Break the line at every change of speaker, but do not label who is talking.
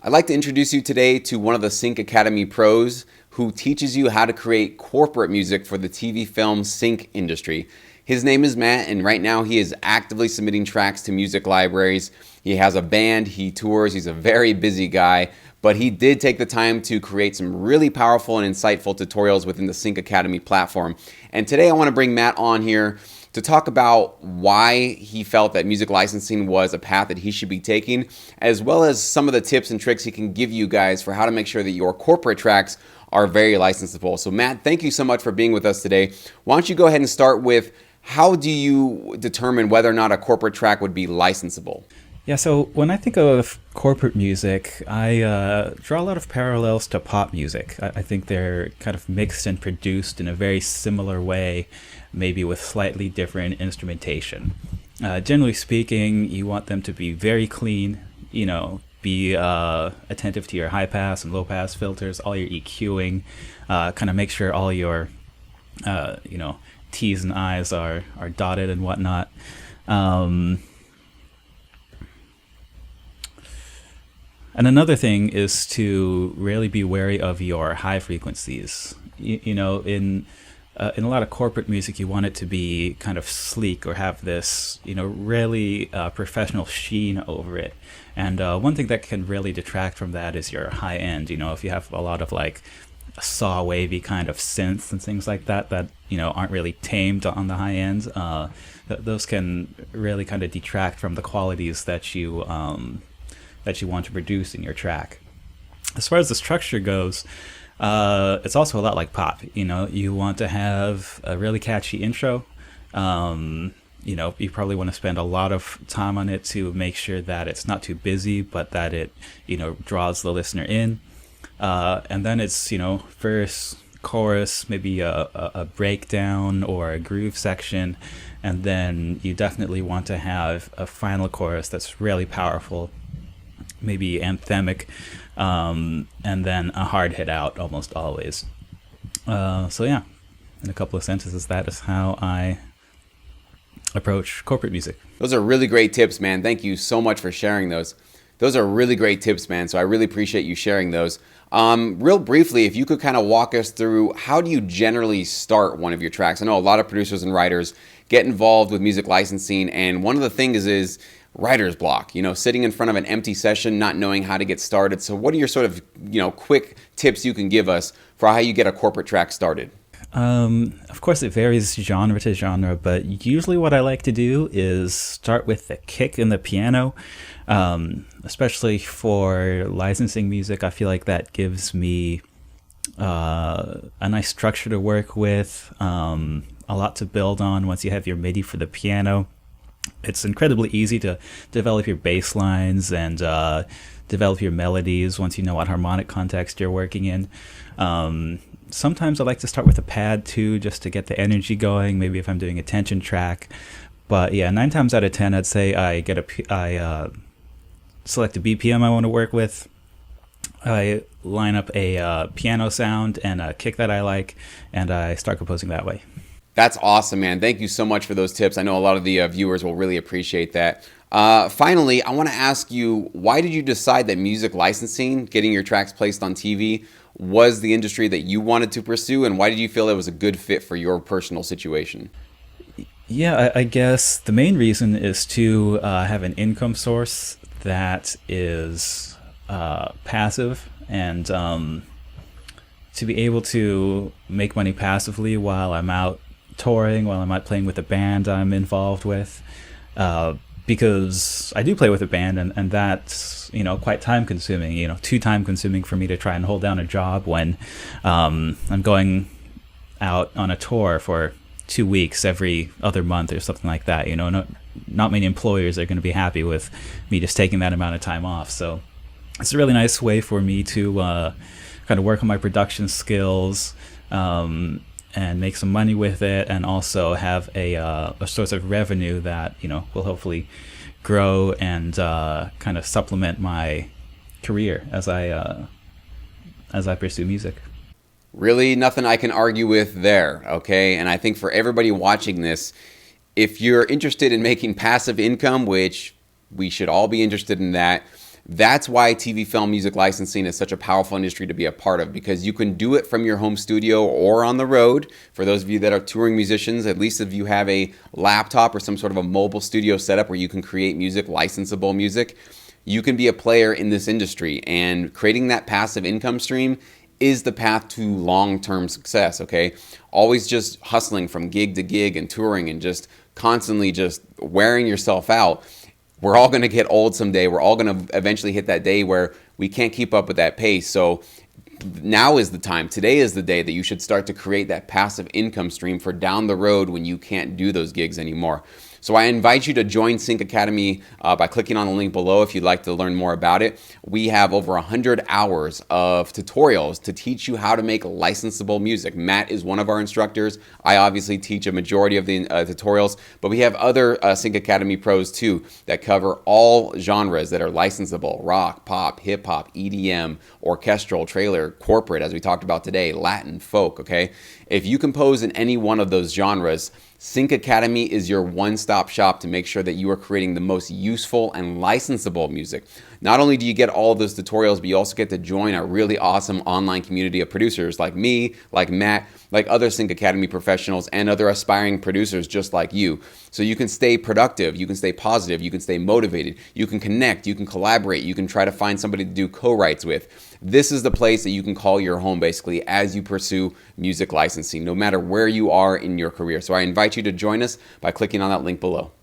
I'd like to introduce you today to one of the Sync Academy pros who teaches you how to create corporate music for the TV film sync industry. His name is Matt, and right now he is actively submitting tracks to music libraries. He has a band, he tours, he's a very busy guy, but he did take the time to create some really powerful and insightful tutorials within the Sync Academy platform. And today I want to bring Matt on here to talk about why he felt that music licensing was a path that he should be taking, as well as some of the tips and tricks he can give you guys for how to make sure that your corporate tracks are very licensable. So Matt, thank you so much for being with us today. Why don't you go ahead and start with, how do you determine whether or not a corporate track would be licensable?
Yeah, so when I think of corporate music, I draw a lot of parallels to pop music. I think they're kind of mixed and produced in a very similar way, maybe with slightly different instrumentation. Generally speaking, you want them to be very clean, be attentive to your high pass and low pass filters, all your EQing, kind of make sure all your, T's and I's are dotted and whatnot. And another thing is to really be wary of your high frequencies. In a lot of corporate music, you want it to be kind of sleek or have this, really professional sheen over it. And one thing that can really detract from that is your high end. If you have a lot of like saw wavy kind of synths and things like that aren't really tamed on the high end, those can really kind of detract from the qualities that you want to produce in your track. As far as the structure goes, it's also a lot like pop. You want to have a really catchy intro. You probably want to spend a lot of time on it to make sure that it's not too busy, but that it, draws the listener in. And then it's, verse, chorus, maybe a breakdown or a groove section. And then you definitely want to have a final chorus that's really powerful, maybe anthemic, and then a hard hit out almost always. So yeah, in a couple of sentences, that is how I approach corporate music.
Those are really great tips, man. Thank you so much for sharing those. Those are really great tips, man. So I really appreciate you sharing those. Real briefly, if you could kind of walk us through, how do you generally start one of your tracks? I know a lot of producers and writers get involved with music licensing, and one of the things is writer's block, sitting in front of an empty session, not knowing how to get started. So what are your sort of, quick tips you can give us for how you get a corporate track started?
Of course, it varies genre to genre, but usually what I like to do is start with the kick and the piano. Especially for licensing music, I feel like that gives me a nice structure to work with, a lot to build on once you have your MIDI for the piano. It's incredibly easy to develop your bass lines and develop your melodies once you know what harmonic context you're working in. Sometimes I like to start with a pad too, just to get the energy going, maybe if I'm doing a tension track. But yeah, 9 times out of 10, I'd say I select a BPM I want to work with. I line up a piano sound and a kick that I like, and I start composing that way.
That's awesome, man. Thank you so much for those tips. I know a lot of the viewers will really appreciate that. Finally, I want to ask you, why did you decide that music licensing, getting your tracks placed on TV, was the industry that you wanted to pursue, and why did you feel it was a good fit for your personal situation?
Yeah, I guess the main reason is to have an income source that is passive, and to be able to make money passively while I'm out touring, while I'm out playing with a band I'm involved with, because I do play with a band, and that's quite time consuming, too time consuming for me to try and hold down a job when I'm going out on a tour for 2 weeks every other month or something like that. Not many employers are going to be happy with me just taking that amount of time off. So it's a really nice way for me to kind of work on my production skills, and make some money with it, and also have a source of revenue that will hopefully grow and kind of supplement my career as I pursue music.
Really nothing I can argue with there, okay? And I think for everybody watching this, if you're interested in making passive income, which we should all be interested in that, That's why TV film music licensing is such a powerful industry to be a part of, because you can do it from your home studio or on the road. For those of you that are touring musicians, at least if you have a laptop or some sort of a mobile studio setup where you can create music, licensable music, you can be a player in this industry. And creating that passive income stream is the path to long-term success, okay? Always just hustling from gig to gig and touring and just constantly just wearing yourself out. We're all going to get old someday. We're all going to eventually hit that day where we can't keep up with that pace. So now is the time. Today is the day that you should start to create that passive income stream for down the road when you can't do those gigs anymore. So I invite you to join Sync Academy by clicking on the link below if you'd like to learn more about it. We have over 100 hours of tutorials to teach you how to make licensable music. Matt is one of our instructors. I obviously teach a majority of the tutorials, but we have other Sync Academy pros too that cover all genres that are licensable: rock, pop, hip hop, EDM, orchestral, trailer, corporate, as we talked about today, Latin, folk, okay? If you compose in any one of those genres, Sync Academy is your one-stop shop to make sure that you are creating the most useful and licensable music. Not only do you get all of those tutorials, but you also get to join a really awesome online community of producers like me, like Matt, like other Sync Academy professionals, and other aspiring producers just like you. So you can stay productive, you can stay positive, you can stay motivated, you can connect, you can collaborate, you can try to find somebody to do co-writes with. This is the place that you can call your home, basically, as you pursue music licensing, no matter where you are in your career. So I invite you to join us by clicking on that link below.